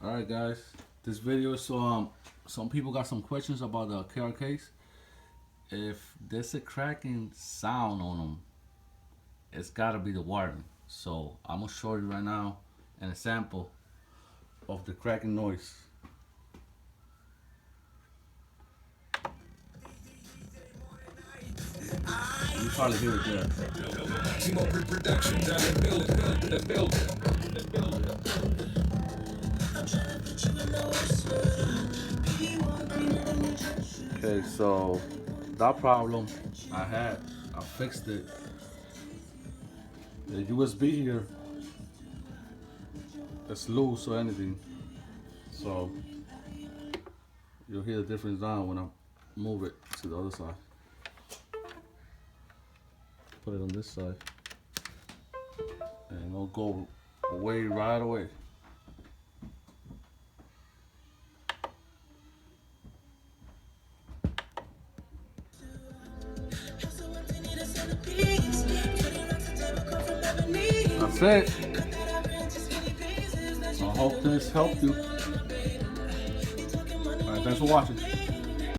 Alright guys, this video is so some people got some questions about the KRKs. If there's a cracking sound on them, it's gotta be the wiring. So I'm gonna show you right now an example of the cracking noise. You probably hear it there. Okay, so that problem I fixed it. The USB here is loose or anything, so you'll hear the difference now when I move it to the other side. Put it on this side, and it'll go away right away. That's it. I hope this helped you. Alright, thanks for watching.